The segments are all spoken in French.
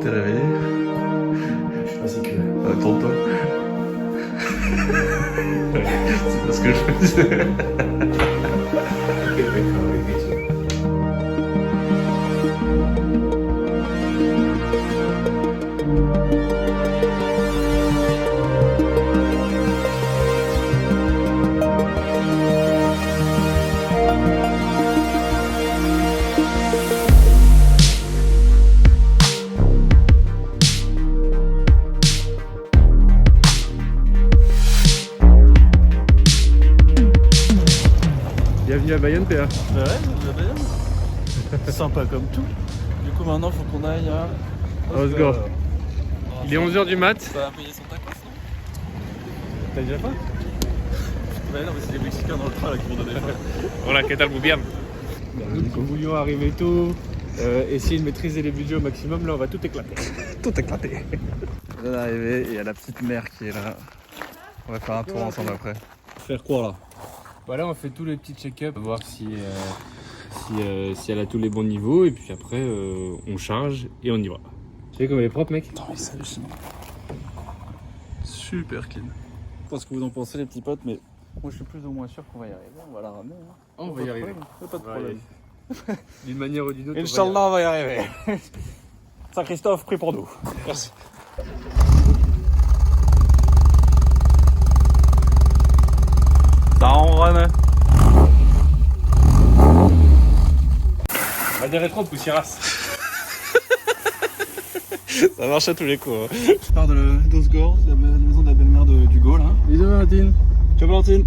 t'es réveillé? Je suis pas si curieux. Attends-toi. C'est pas ce que je faisais. Bienvenue à Bayonne, PA. Bah ouais, c'est bien. Sympa comme tout. Du coup, maintenant, faut qu'on aille à. Osgore. Il est 11h du mat. Ça va payer son tacos, non? T'as déjà faim? Bah non, mais c'est les Mexicains dans le train là qui vont donner faim. Hola, ¿qué tal? Muy bien. Nous voulions arriver tôt, essayer de maîtriser les budgets au maximum. Là, on va tout éclater. Tout éclaté. On vient d'arriver et il y a la petite mère qui est là. On va faire un tour ensemble après. Faire quoi là? Voilà, on fait tous les petits check-up, voir si elle a tous les bons niveaux, et puis après on charge et on y va. Tu sais comme elle est propre, mec? Attends, mais c'est hallucinant. Super clean. Je pense que vous en pensez, les petits potes, mais moi je suis plus ou moins sûr qu'on va y arriver. On va la ramener. Hein. On va y arriver. Pas de problème. D'une manière ou d'une autre. Inch'Allah, on va y arriver. Saint-Christophe, prie pour nous. Merci. Ça enronne. On va des rétros, poussiéras. Ça marche à tous les coups. Hein. Je pars d'Osgore, la maison de la belle-mère d'Hugo là. Bisous, Valentine. Ciao Valentine.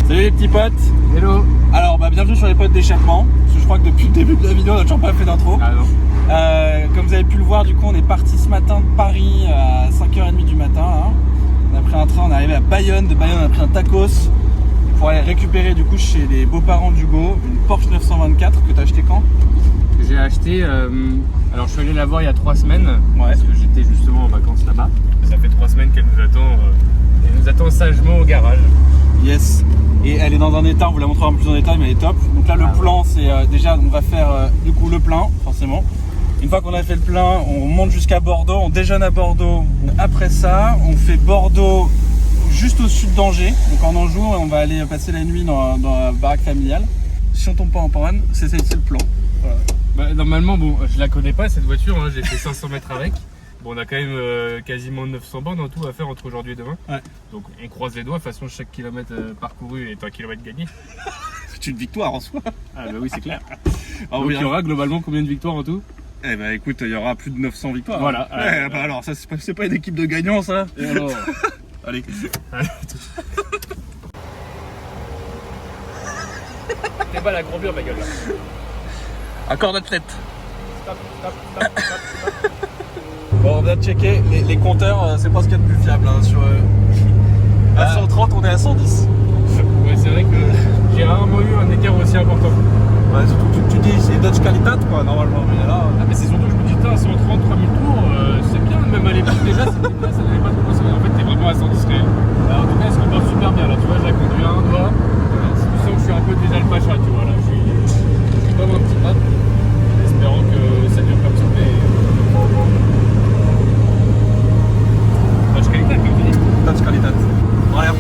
Salut les petits potes. Hello. Alors bienvenue sur les potes d'échappement. Parce que je crois que depuis le début de la vidéo on n'a toujours pas fait d'intro. Ah non. Comme vous avez pu le voir, du coup on est parti ce matin de Paris à 5h30 du matin. Là. On a pris un train, on est arrivé à Bayonne. De Bayonne on a pris un tacos pour aller récupérer du coup chez les beaux-parents d'Hugo une Porsche 924 que t'as acheté quand? J'ai acheté, alors je suis allé la voir il y a 3 semaines, parce que j'étais justement en vacances là-bas. Ça fait 3 semaines qu'elle nous attend sagement au garage. Yes. Et elle est dans un état, on vous la montrera en plus en détail, mais elle est top. Donc là le plan c'est déjà on va faire du coup le plein forcément. Une fois qu'on a fait le plein, on monte jusqu'à Bordeaux, on déjeune à Bordeaux. Après ça, on fait Bordeaux juste au sud d'Angers, donc en Anjou, et on va aller passer la nuit dans la baraque familiale. Si on tombe pas en panne, c'est le plan. Voilà. Bah, normalement, bon, je la connais pas cette voiture, hein, j'ai fait 500 mètres avec. Bon, on a quand même quasiment 900 bornes en tout à faire entre aujourd'hui et demain. Ouais. Donc on croise les doigts, de toute façon chaque kilomètre parcouru est un kilomètre gagné. C'est une victoire en soi. Ah bah oui, c'est clair. Alors, donc il y aura globalement combien de victoires en tout? Eh ben écoute, il y aura plus de 900 victoires. Voilà. Ouais, bah alors ça c'est pas une équipe de gagnants ça. Et alors Allez. T'es pas la grandeur ma gueule là. Accord d'athlète. Stop, stop, stop, stop, stop. Bon, on vient de checker les compteurs, c'est pas ce qu'il y a de plus fiable. Hein, sur à 130, on est à 110. Ouais, c'est vrai que j'ai rarement eu un écart aussi important. Ouais, surtout tu dis c'est Dodge Qualitat quoi, normalement. Mais là, Ah, mais c'est surtout que je me dis, putain, 130, 3000 tours, c'est bien. Même à l'époque déjà, c'était bien, ça n'avait pas trop passé. En fait, t'es vraiment à 110 réel. En tout cas, elle se comporte super bien là. Tu vois, je la conduis à un doigt. Tu sens que je suis un peu déjà le pacha, tu vois. Là, je suis comme un petit rat. Espérant que ça dure comme ça. Mais. Dodge Qualitat, comme tu dis. Dodge Qualitat. Dans l'air.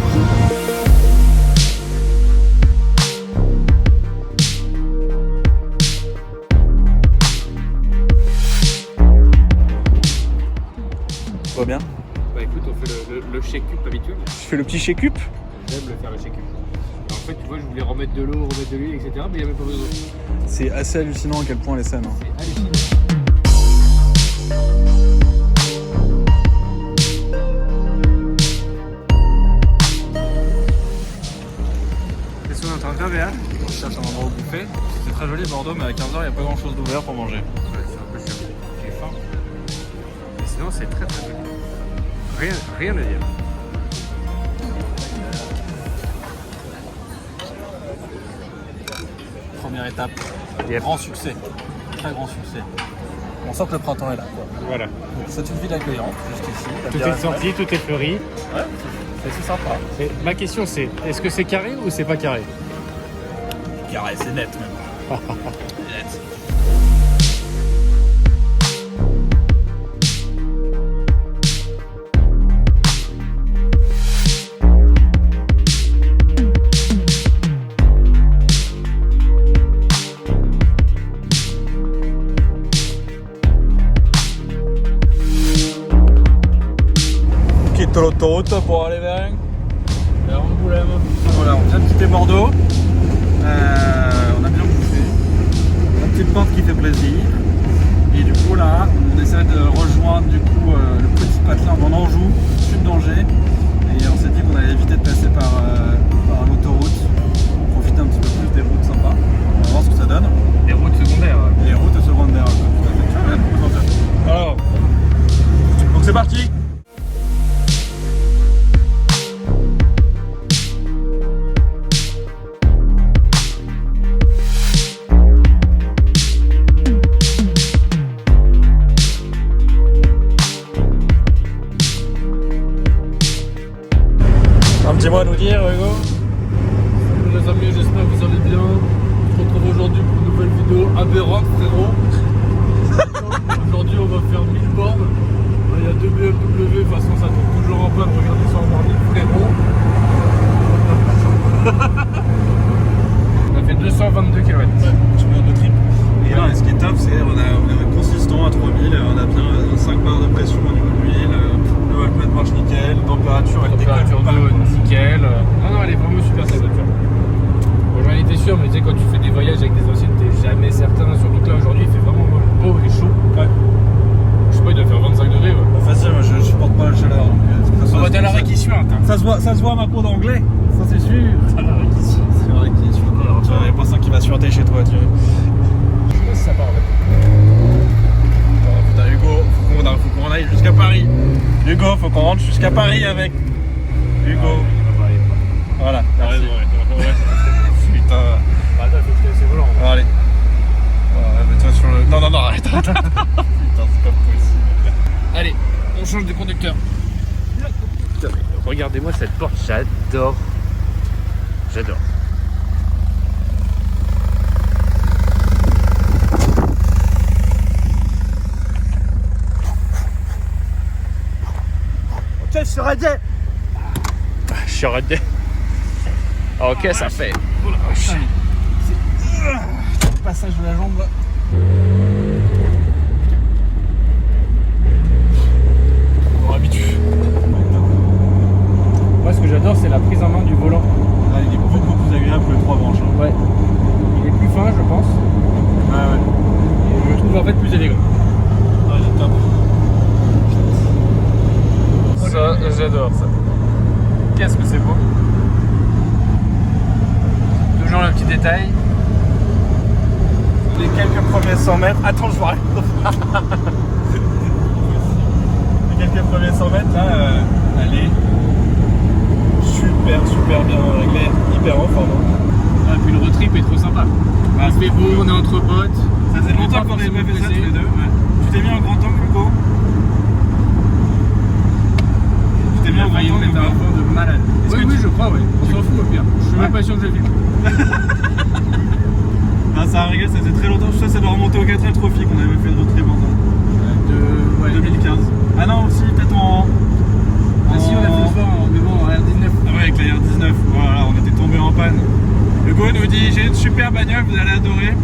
Tout va bien? Bah écoute, on fait le shake-up habituel. Je fais le petit shake-up. J'aime le faire le shake-up. En fait, tu vois, je voulais remettre de l'eau, remettre de l'huile, etc. Mais il n'y avait pas besoin. C'est assez hallucinant à quel point elle est saine. Hein. C'est hallucinant. Qu'est-ce qu'on est en train de faire, Béa? On cherche un endroit où bouffer. C'est très joli Bordeaux, mais à 15h, il n'y a pas grand chose d'ouvert pour manger. Ouais, c'est un peu chiant. J'ai faim. Mais sinon, c'est très très joli. Rien à dire. Première étape. Yep. Grand succès. Très grand succès. On sent que le printemps est là. Quoi. Voilà. Donc, c'est une ville accueillante jusqu'ici. La Tout bière est sorti, tout est fleuri. Ouais, c'est sympa. Et ma question c'est, est-ce que c'est carré ou c'est pas carré? Carré, c'est net même. Net. Bon, allez, Vérin. Angoulême. Voilà, on vient de quitter Bordeaux. On a bien bouffé. La petite pente qui fait plaisir. Et du coup, là, on essaie de rejoindre du coup le petit patelin en Anjou, sud d'Angers. Et on s'est dit qu'on allait éviter de passer par l'autoroute. On profite un petit peu plus des routes sympas. On va voir ce que ça donne. Les routes secondaires. Les routes secondaires, tout à fait. Alors, donc c'est parti. Un petit mot à nous dire, Hugo? Salut les amis, j'espère que vous allez bien. On se retrouve aujourd'hui pour une nouvelle vidéo aberrante, frérot. Aujourd'hui, on va faire 1000 bornes. Il y a 2 BMW, de toute façon, ça tourne toujours en panne. Regardez ça en morning, frérot. On a fait 222 km. Ouais, je mets de trip. Et là, ce qui est top, c'est on est consistant à 3000, on a bien 5 barres de pression au niveau de l'huile, le walkman marche nickel, température elle décolle pas. Nickel. Non, elle est vraiment super cette voiture. Bon, j'en étais sûr, mais tu sais, quand tu fais des voyages avec des anciennes, t'es jamais certain. Surtout que là, aujourd'hui, il fait vraiment beau et chaud. Ouais. Je sais pas, il doit faire 25 degrés. Ouais. Bah, facile, moi je supporte pas la chaleur. Donc, t'as l'arrêt qui suinte. Ça se voit à ma peau d'anglais, ça c'est sûr. T'as l'arrêt qui suinte. C'est vrai qu'il est sûr. Tu vois, il n'y a pas ça qui va suinter chez toi, tu vois. Je sais pas si ça part en fait. Oh, putain, Hugo, faut qu'on aille jusqu'à Paris. Hugo, faut qu'on rentre jusqu'à Paris avec. Hugo. Voilà, merci. Putain. Bah, attends, faut que je te laisse le volant. Bon, allez. Mets-toi sur le. Non, arrête. Putain, c'est pas possible. Allez, on change de conducteur. Regardez-moi cette porte, j'adore. J'adore. Ok, je suis ready. Je suis arrêté. Ok, ça fait. Le passage de la jambe là. On habitue. Moi, ce que j'adore, c'est la prise en main du volant. Là, il est beaucoup plus agréable que le 3 branches. Hein. Ouais. Il est plus fin, je pense. Ouais. Et je le trouve en fait plus élégant. Ouais, il est top. Ça, j'adore ça. Qu'est-ce que c'est beau. Toujours le petit détail. Les quelques premiers 100 mètres. Attends, je vois rien. Les quelques premiers 100 mètres, là, elle est super bien réglée, hyper en forme. Ah, puis le road trip est trop sympa. Ah, Il fait beau, on est entre potes. Ça faisait longtemps qu'on avait fait ça tous les deux. Ouais. Tu t'es mis en grand angle, Hugo? Tu t'es mis en grand angle, on est un fond de malade. Oui, je crois, ouais. On s'en fout au pire. Je suis même pas sûr que je filme. Ah, ça a réglé, ça faisait très longtemps. Je sais, ça doit remonter au 4L Trophy qu'on avait fait le road trip ensemble. 2015. Ah non, aussi, peut-être en. Ah si, on a fait le soir, mais bon, en R19. Ah ouais, avec la R19, voilà, on était tombé en panne. Hugo nous dit, j'ai une super bagnole, vous allez adorer.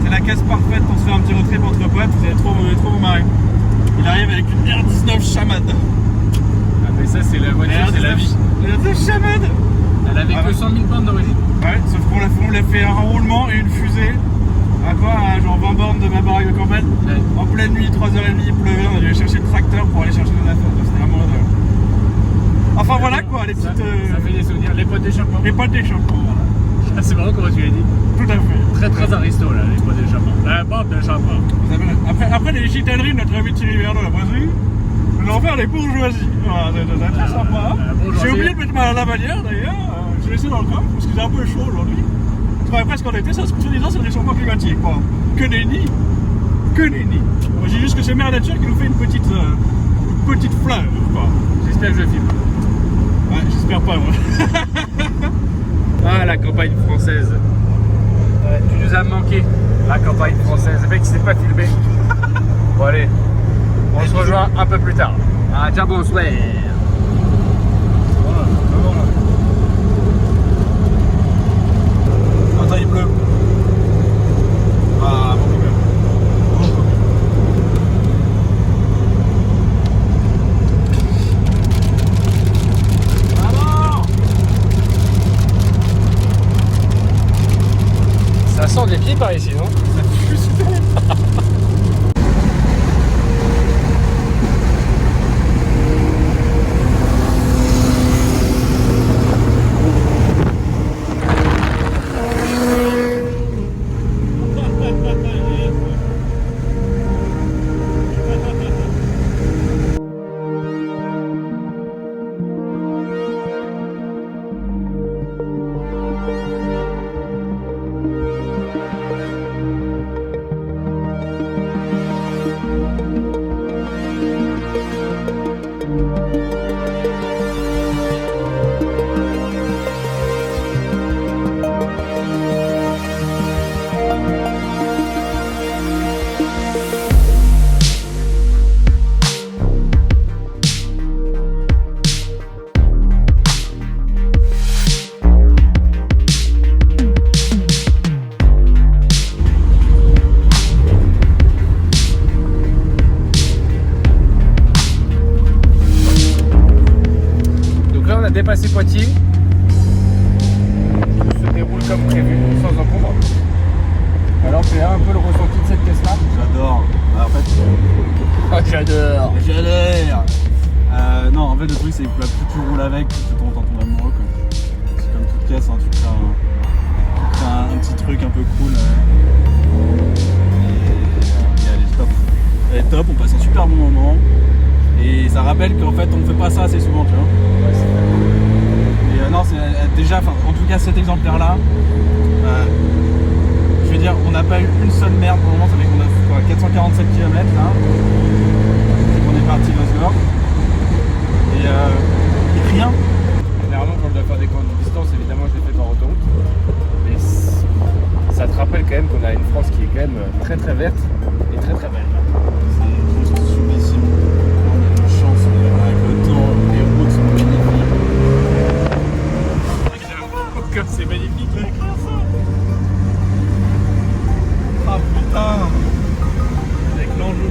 C'est la caisse parfaite pour se faire un petit road trip entre potes, vous allez trop vous marrer. Il arrive avec une R19 chamade. Ah mais ça c'est la voiture, c'est la vie. La R19 chamade. Elle avait que 100 000 bornes d'origine. Ouais, sauf qu'on l'a fait un roulement et une fusée. À quoi, à genre 20 bornes de ma baraque de campagne. Ouais. En pleine nuit, 3h30, il pleuvait, on allait chercher le tracteur pour aller chercher nos affaires. C'était vraiment drôle. Enfin voilà quoi, les petites. Ça fait des souvenirs, les potes d'échappement. Les potes d'échappement, voilà. C'est marrant comment tu l'as dit. Tout à fait. Très aristo là, les potes d'échappement. La pote d'échappement. Après les gitaneries de notre ami Thierry Verdot, la brasserie, nous allons faire les bourgeoisies. Voilà, c'est très sympa. J'ai oublié de mettre ma lavalière d'ailleurs. J'ai laissé dans le coffre parce qu'il faisait un peu chaud aujourd'hui. Parce qu'après ce qu'on était, ça se disant c'est le réchauffement climatique. Quoi. Que nenni. Que nenni. Moi j'ai juste que c'est Mère Nature qui nous fait une petite fleur. Quoi. J'espère que je filme. Ouais, j'espère pas moi. Ah la campagne française. Tu nous as manqué, la campagne française. Le mec qui s'est pas filmé. Bon allez, on se rejoint un peu plus tard. Ah ciao, bonsoir. Voilà. Attends, il pleut. Ah, bon, quand même. Ça sent des pieds par ici, non? Ça pue super. Dépassé Poitiers, tout se déroule comme prévu, sans encombre. Alors c'est un peu le ressenti de cette caisse là. J'adore. En fait, Oh, j'adore. non, en fait, le truc, c'est que plus tu roules avec, plus tu tombes en ton amoureux. C'est comme toute caisse, hein, tu crées un petit truc un peu cool. Et elle est top. Elle est top, on passe un super bon moment. Et ça rappelle qu'en fait, on ne fait pas ça assez souvent, tu vois. Ouais, c'est vrai. Et non, c'est déjà, en tout cas, cet exemplaire-là, je veux dire, on n'a pas eu une seule merde pour le moment. Ça fait qu'on a fait quoi, 447 km là. On est parti d'Osgore. Et rien. Généralement, quand je dois faire des grandes distances, évidemment, je les fais par autoroute. Mais ça te rappelle quand même qu'on a une France qui est quand même très très verte et très très belle. C'est juste subissime. On a une chance avec le temps, les routes sont magnifiques. Comme c'est magnifique. Ah putain. Avec l'enjeu.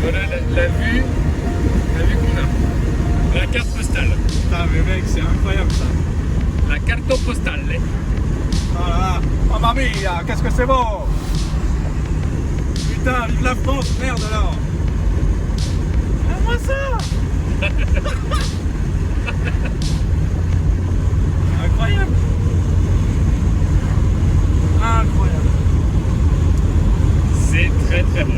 Voilà la vue qu'on a. La carte postale. Putain mais mec, c'est incroyable ça. La carte postale. Oh là là. Mamma mia, qu'est-ce que c'est beau. Putain, vive la France, merde alors. Regarde-moi ça. Incroyable. Incroyable. C'est très très bon.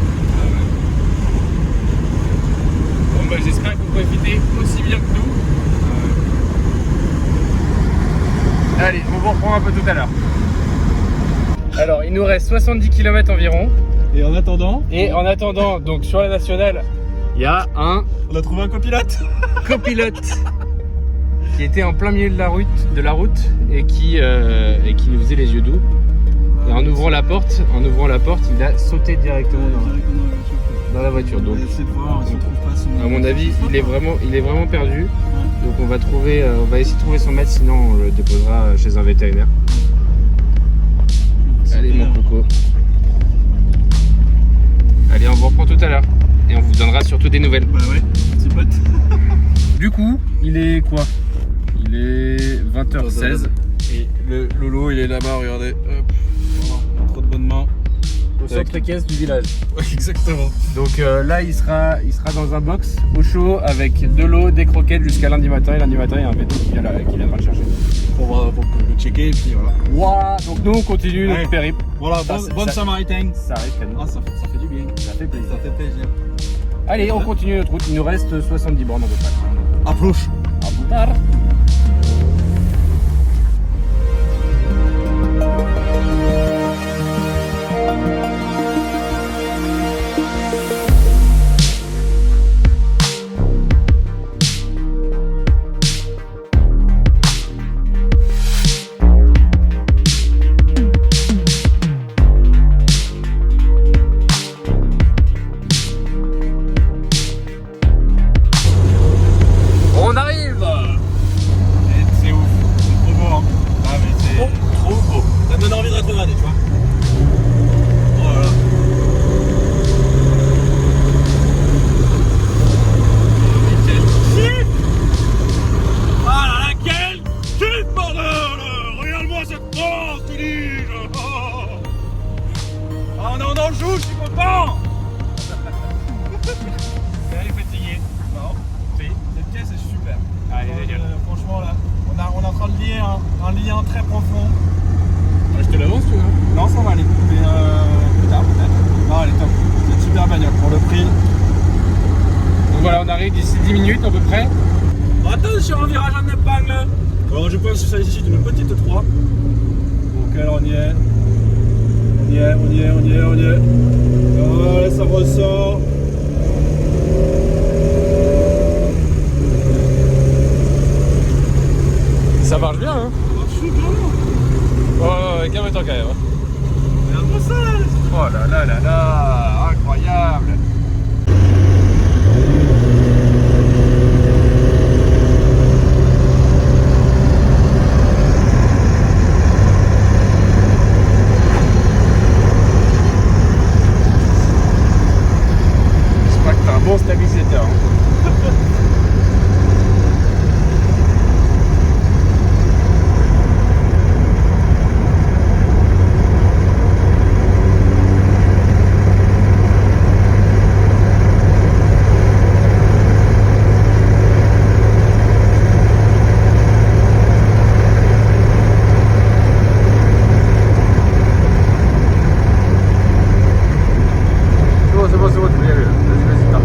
Bon bah j'espère que vous profitez aussi bien que nous. Allez, on vous reprend un peu tout à l'heure. Alors il nous reste 70 km environ. Et en attendant, Donc sur la nationale, il y a un on a trouvé un copilote. copilote qui était en plein milieu de la route et qui nous faisait les yeux doux. Et en ouvrant la porte, il a sauté directement dans la voiture. Donc, à mon avis, il est vraiment perdu. Donc, on va essayer de trouver son maître, sinon on le déposera chez un vétérinaire. Allez, mon coco. Allez, on vous reprend tout à l'heure. Et on vous donnera surtout des nouvelles. Bah ouais, c'est pote. Du coup, il est quoi? Il est 20h16. Et le Lolo, il est là-bas, regardez. Hop. Voilà, on a trop de bonnes mains. Au centre caisse du village. Ouais, exactement. Donc là, il sera dans un box au chaud avec de l'eau, des croquettes jusqu'à lundi matin. Et lundi matin, il y a un véto qui viendra le chercher. Pour le checker, et puis voilà. Wow. Donc nous, on continue notre périple. Voilà, Ça, bonne ça- Samaritaine. Ça arrive quand même. Ah, ça fait du bien. Ça fait plaisir. Ça fait plaisir. Allez, on continue notre route. Il nous reste 70 bornes à peu près. Approche. À plus tard. On arrive. cette France, te dis-je. Ah, on est dans le jour, je suis content. Elle est fatiguée. Non, Si. cette pièce est super. Allez, génial. Franchement, là, on est en train de lier un lien très profond. Je te l'avance, tu vois. Non, ça va aller, mais plus tard peut-être. Non, elle est top. C'est une super bagnole pour le prix. Donc voilà, on arrive d'ici 10 minutes à peu près. Attention, virage en épingle. Alors je pense que ça ici d'une petite 3. Donc alors on y est. On y est. Voilà, ça ressort. Ça marche bien, hein. Ça marche super bien. Ouais, calme-toi quand même. Regarde-moi ça. Oh là là là là, incroyable. J'espère que t'as un bon stabilisateur. C'est bon, tu peux y aller. Vas-y, tape.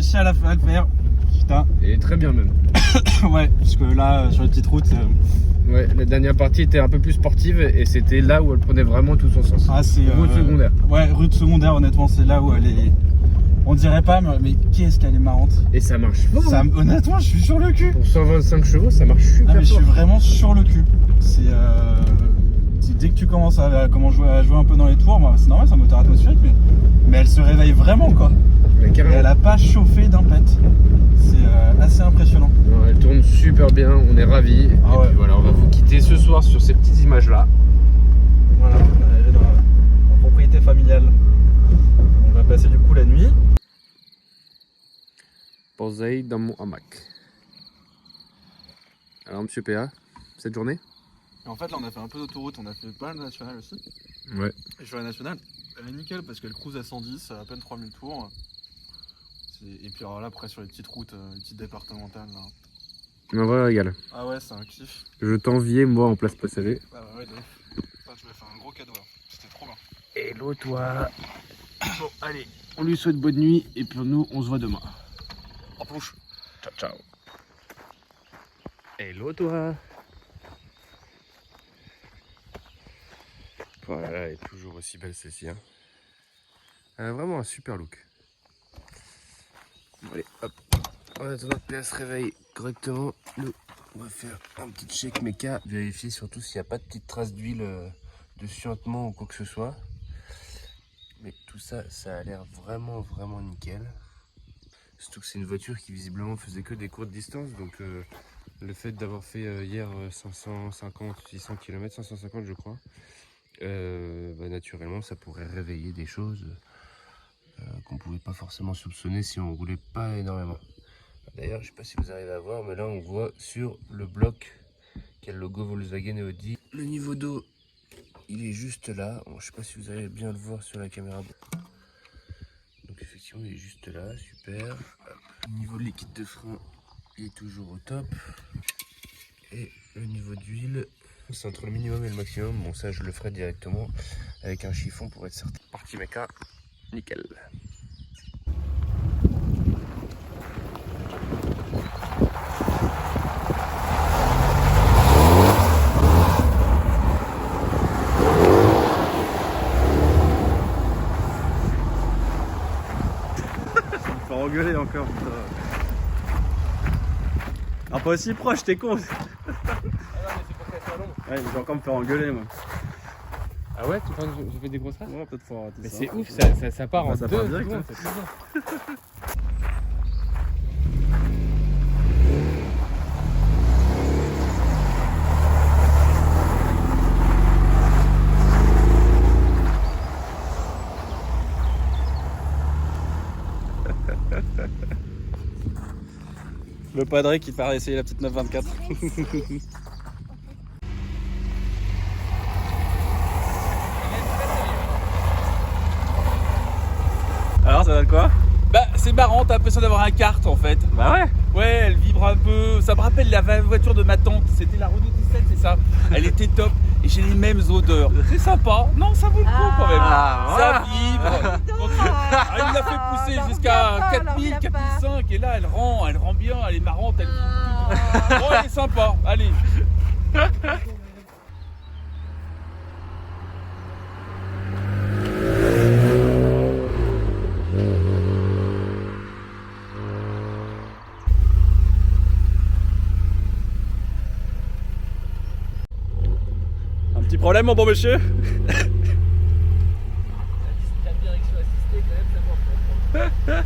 réussi à la faire. Putain. Et très bien même. Ouais, parce que là, sur les petites routes. Ouais, la dernière partie était un peu plus sportive et c'était là où elle prenait vraiment tout son sens. Ah, c'est. Route secondaire. Ouais, route secondaire, honnêtement, c'est là où elle est. On dirait pas, mais qu'est-ce qu'elle est marrante. Et ça marche fort. Ça, honnêtement, je suis sur le cul. Pour 125 chevaux, ça marche super Ah, mais je fort. suis vraiment sur le cul. C'est dès que tu commences à jouer un peu dans les tours, bah, c'est normal, c'est un moteur atmosphérique, mais elle se réveille vraiment, quoi. Mais Et carrément. elle a pas chauffé d'un pet. C'est assez impressionnant. Non, elle tourne super bien, on est ravis. Ah et ouais. puis voilà, on va vous quitter ce soir sur ces petites images là. Voilà, on est arrivé dans la propriété familiale. On va passer du coup la nuit. Posé dans mon hamac. Alors monsieur PA, cette journée? Et en fait là on a fait un peu d'autoroute, on a fait pas mal de nationale aussi. Ouais. Et sur la nationale, elle est nickel parce qu'elle cruise à 110, à peine 3000 tours. Et puis alors là après sur les petites routes, les petites départementales là. Un vrai régal. Ah ouais, c'est un kiff. Je t'enviais moi en place passager. Ah ouais, de ouf. Enfin, tu m'as fait un gros cadeau là, c'était trop bien. Hello toi. Bon allez, on lui souhaite bonne nuit et puis nous on se voit demain. En pouche. Ciao ciao. Hello toi. Voilà, elle est toujours aussi belle celle-ci. Hein. Elle a vraiment un super look. Bon, allez, hop. En attendant que PA se réveille correctement, nous, on va faire un petit check méca. Vérifier surtout s'il n'y a pas de petites traces d'huile de suintement ou quoi que ce soit. Mais tout ça, ça a l'air vraiment nickel. Surtout que c'est une voiture qui visiblement faisait que des courtes distances. Donc le fait d'avoir fait hier 550, 600 km, 550 je crois, bah, naturellement ça pourrait réveiller des choses qu'on ne pouvait pas forcément soupçonner si on roulait pas énormément. D'ailleurs je sais pas si vous arrivez à voir, mais là on voit sur le bloc qui a le logo Volkswagen et Audi, le niveau d'eau il est juste là. Bon, je sais pas si vous allez bien le voir sur la caméra. Donc effectivement il est juste là, super. Hop. Le niveau de liquide de frein il est toujours au top. Et le niveau d'huile, c'est entre le minimum et le maximum. Bon ça je le ferai directement avec un chiffon pour être certain. Parti méca. Nickel. Faut engueuler encore. Un pas aussi proche, t'es con. Ah non, mais c'est pour qu'elle soit longue. Ouais, je vais encore me faire engueuler moi. Ah ouais, tu penses que j'ai fait des grosses races? Ouais, peut-être faut arrêter Mais ça. c'est ouf, ça part en Ça 2 part direct, secondes, hein. c'est bizarre. Le padré qui part essayer la petite 924. Alors ça donne quoi? Bah c'est marrant, t'as l'impression d'avoir un kart en fait. Bah ouais. Ouais, elle vibre un peu, ça me rappelle la voiture de ma tante, c'était la Renault 17, c'est ça. Elle était top et j'ai les mêmes odeurs. C'est sympa, non ça vaut le coup quand même. Ah, Ça vibre. Elle me l'a fait pousser jusqu'à 4000, 4005 et là elle rend bien, elle est marrante, elle vibre tout. Oh elle est sympa, allez. Un petit problème mon bon monsieur? La direction assistée quand même, ça va.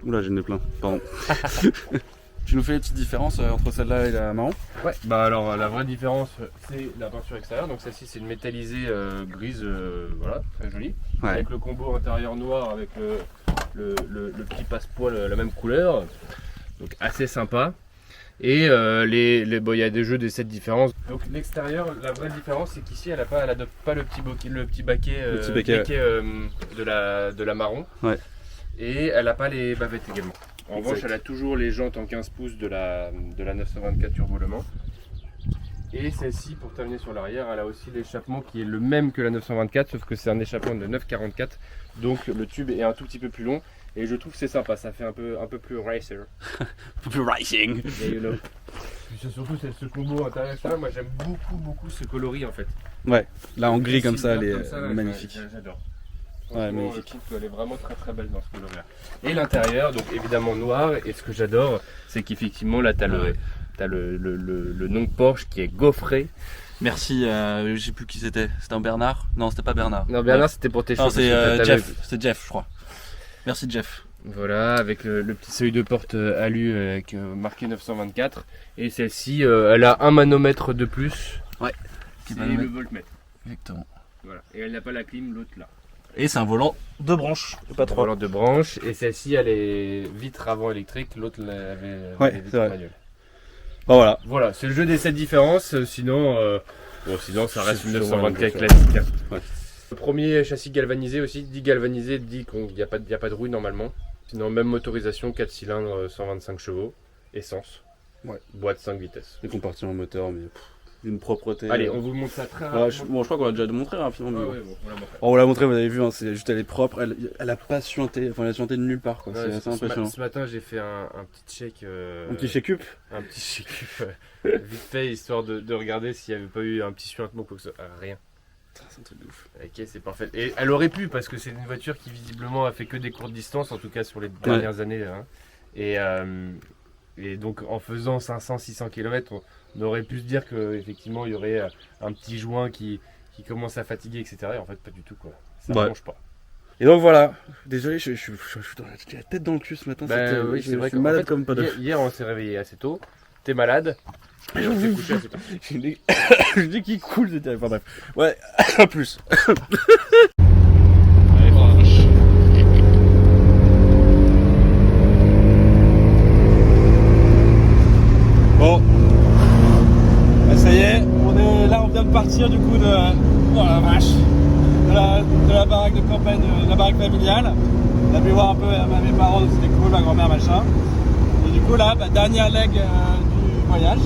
Oula, j'en ai plein, pardon. Tu nous fais les petites différences entre celle-là et la marron? Ouais, bah alors la vraie différence c'est la peinture extérieure, donc celle-ci c'est une métallisée grise, voilà, très jolie, Ouais. avec le combo intérieur noir avec le petit passepoil la même couleur, donc assez sympa. Et bon, il y a des jeux des 7 différences. Donc l'extérieur, la vraie différence c'est qu'ici elle adopte pas le petit baquet, de la marron. Ouais. Et elle n'a pas les bavettes également. En Exact. revanche, elle a toujours les jantes en 15 pouces de la 924 Turbo Le Mans. Et celle-ci, pour terminer sur l'arrière, elle a aussi l'échappement qui est le même que la 924, sauf que c'est un échappement de 944. Donc le tube est un tout petit peu plus long. Et je trouve que c'est sympa, ça fait un peu plus racer. Plus racing. Yeah, you know. Puis c'est surtout ce combo intérieur, moi j'aime beaucoup ce coloris en fait. Ouais, là en gris comme ça, elle est Comme ça, là, magnifique. J'adore. Ouais, Franchement, magnifique. je trouve qu'elle est vraiment très belle dans ce coloris-là. Et l'intérieur, donc évidemment noir. Et ce que j'adore, c'est qu'effectivement là, t'as le nom Porsche qui est gaufré. Merci, je sais plus qui c'était. C'était un Bernard? Non, c'était pas Bernard. Non, Bernard, c'était pour tes Non, cheveux. c'est parce que Jeff. C'était Jeff, je crois. Merci Jeff. Voilà, avec le petit seuil de porte alu avec marqué 924. Et celle-ci, elle a un manomètre de plus. Ouais. C'est le voltmètre. Exactement. Voilà. Et elle n'a pas la clim, l'autre là. Et c'est un volant de branche, pas trois. Volant de branche. Et celle-ci, elle est vitre avant électrique. L'autre, elle avait Ouais, les vitres c'est vrai. manuelles. Bon, voilà. Voilà, c'est le jeu des 7 différences. Sinon, sinon ça reste une C'est 924 vraiment classique. Hein. Ouais. Le premier châssis galvanisé aussi, dit galvanisé, dit qu'il n'y a pas de rouille normalement. Sinon, même motorisation, 4 cylindres, 125 chevaux, essence. Ouais. Boîte 5 vitesses. Les compartiments moteur, mais une propreté. Allez, on vous montre ça très Ouais, rapidement. je crois qu'on l'a déjà montré rapidement. Ah Mais ouais, bon, on la montre. on l'a montré, vous avez vu, hein, c'est juste elle est propre, elle a pas suinté, enfin elle a suinté de nulle part quoi, Ouais, c'est assez impressionnant. ce matin, j'ai fait un petit check. Un petit shake-up. Un petit check vite fait, histoire de regarder s'il n'y avait pas eu un petit suintement ou quoi que ce soit. Rien. C'est un truc de ouf. Ok, c'est parfait. Et elle aurait pu, parce que c'est une voiture qui visiblement a fait que des courtes distances, en tout cas sur les dernières années. Hein. Et donc en faisant 500-600 km, on aurait pu se dire qu'effectivement il y aurait un petit joint qui commence à fatiguer, etc. Et en fait, pas du tout, quoi. Ça ne mange pas. Et donc voilà, désolé, je suis j'ai la tête dans le cul ce matin, Oui, c'est vrai je suis malade en fait, comme pas de... Hier, on s'est réveillé assez tôt, t'es malade, et on s'est couché assez tard. Je dis qu'il coule, c'était... Enfin bref, ouais, à plus. Allez, franche. Bon, bah, ça y est, on vient de partir du coup de... Oh la vache, de la baraque de campagne, de la baraque familiale. On a pu voir un peu mes parents, c'était cool, ma grand-mère, machin. Et du coup là, dernière leg du voyage.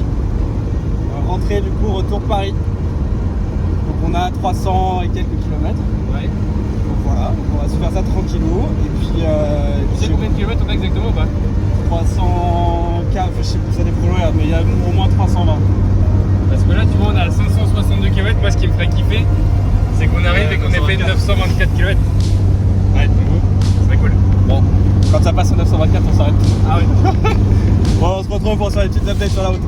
Rentrée du coup, retour Paris. Donc on a 300 et quelques kilomètres. Ouais. Donc voilà, on va se faire ça tranquillou. Et puis... Tu sais combien de kilomètres on a exactement ou pas? 304, je sais plus, ça dépend, mais il y a au moins 320. Parce que là, tu vois, on a 562 km. Moi, ce qui me ferait kiffer, c'est qu'on arrive et qu'on ait fait 924 km. Ouais, Ce serait cool. bon, quand ça passe à 924, on s'arrête. Ah oui. Bon, on se retrouve pour faire les petites updates sur la route.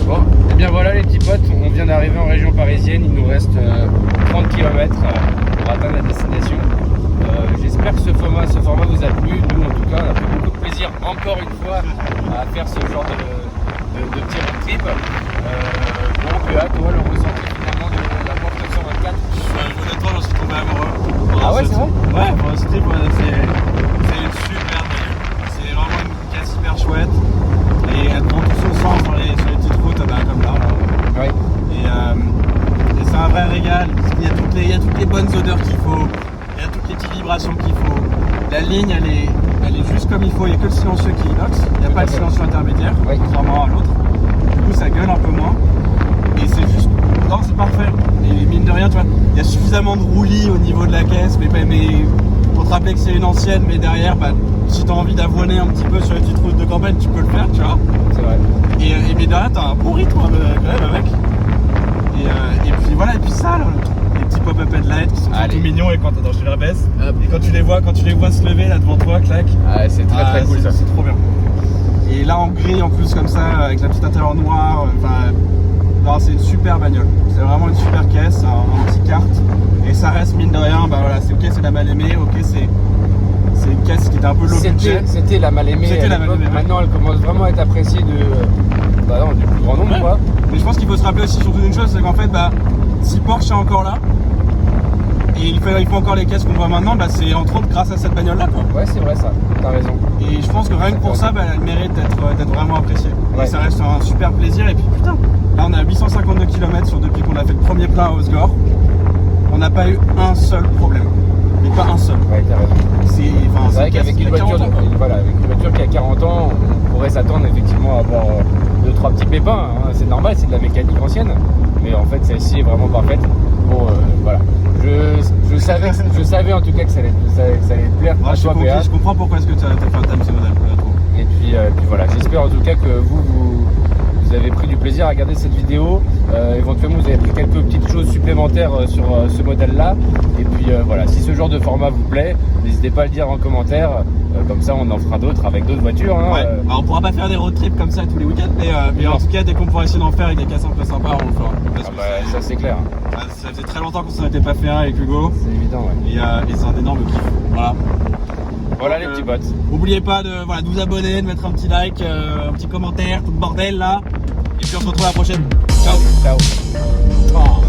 Bon, et bien voilà les petits potes, on vient d'arriver en région parisienne, il nous reste 30 km pour atteindre la destination. J'espère que ce format vous a plu, nous en tout cas on a pris beaucoup de plaisir encore une fois à faire ce genre de petit road trip. Bon, PA, toi le ressenti finalement de la Porsche 924? Honnêtement, j'en suis tombé amoureux. Ah ouais, c'est vrai? Ouais, pour ce trip, c'est une super belle. C'est vraiment une caisse hyper chouette. Et elle prend tout son sens sur les petites routes comme là. Oui. Et c'est un vrai régal. Il y a toutes les bonnes odeurs qu'il faut. Il y a toutes les petites vibrations qu'il faut. La ligne, elle est juste comme il faut. Il n'y a que le silencieux qui inox. Il n'y a pas de silencieux intermédiaire, contrairement à l'autre. Du coup, ça gueule un peu moins. Et c'est juste... Non, c'est parfait. Et mine de rien, tu vois, il y a suffisamment de roulis au niveau de la caisse. Mais pour te rappeler que c'est une ancienne, mais derrière, si tu as envie d'avoiner un petit peu sur les petites routes de campagne, tu peux le faire, tu vois. C'est vrai. Et mais derrière, t'as un bon rythme quand même avec. Et puis voilà, et puis ça, là, les petits pop-up headlights qui sont tout mignons. Et quand attends, je les rabaisse. Et quand tu les vois se lever là devant toi, clac. Ah, c'est très cool ça. C'est trop bien. Et là en gris en plus comme ça, avec la petite intérieur noire. Non, c'est une super bagnole. C'est vraiment une super caisse, un petit kart. Et ça reste mine de rien, c'est ok, c'est la mal aimée, ok, c'est une caisse qui était un peu low budget. C'était la mal aimée. C'était la mal aimée. Maintenant, elle commence vraiment à être appréciée du plus grand nombre, quoi. Mais je pense qu'il faut se rappeler aussi surtout d'une chose, c'est qu'en fait, si Porsche est encore là, et il faut encore les caisses qu'on voit maintenant, c'est entre autres grâce à cette bagnole-là, quoi. Ouais, c'est vrai ça, t'as raison. Et je pense que rien que pour ça, elle mérite d'être vraiment appréciée. Ouais. Et ça reste un super plaisir. Et puis putain, là on est à 852 km depuis qu'on a fait le premier plein à Osgore. On n'a pas eu un seul problème. Mais pas un seul. Ouais, t'as raison. C'est vrai qu'avec une voiture qui a 40 ans, on pourrait s'attendre effectivement à avoir 2-3 petits pépins. Hein. C'est normal, c'est de la mécanique ancienne. Mais en fait, celle-ci est vraiment parfaite. Bon, voilà. Je savais en tout cas que ça allait te plaire. Je comprends pourquoi est-ce que tu as fait un thème ce modèle. Et puis voilà, j'espère en tout cas que vous avez pris du plaisir à regarder cette vidéo. Éventuellement vous avez pris quelques petites choses supplémentaires sur ce modèle là. Et puis voilà, si ce genre de format vous plaît, n'hésitez pas à le dire en commentaire. Comme ça on en fera d'autres avec d'autres voitures. Hein, ouais. Alors, on pourra pas faire des road trips comme ça tous les week-ends, mais en tout cas dès qu'on pourra essayer d'en faire avec des casses un peu sympas, on le fera. Ça c'est clair. Ça faisait très longtemps qu'on s'en était pas fait un avec Hugo. C'est évident, ouais. Et c'est un énorme kiff. Voilà. Voilà les petits potes. N'oubliez pas de vous abonner, de mettre un petit like, un petit commentaire, tout le bordel là. Et puis on se retrouve à la prochaine. Ciao. Ciao. Oh.